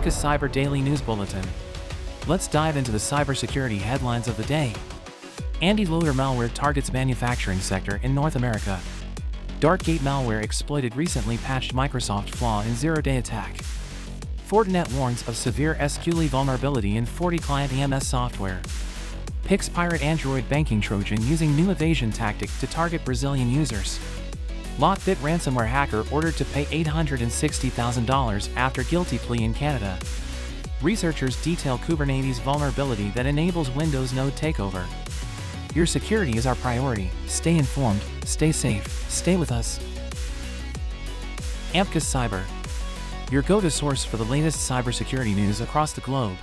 Ampcus Cyber Daily News Bulletin. Let's dive into the cybersecurity headlines of the day. Ande loader malware targets manufacturing sector in North America. DarkGate malware exploited recently patched Microsoft Flaw in zero-day attack. Fortinet warns of severe SQLi vulnerability in FortiClientEMS software. PixPirate Android banking Trojan using new evasion tactic to target Brazilian users. LockBit ransomware hacker ordered to pay $860,000 after guilty plea in Canada. Researchers detail Kubernetes vulnerability that enables Windows node takeover. Your security is our priority. Stay informed, stay safe, stay with us. Ampcus Cyber, your go-to source for the latest cybersecurity news across the globe.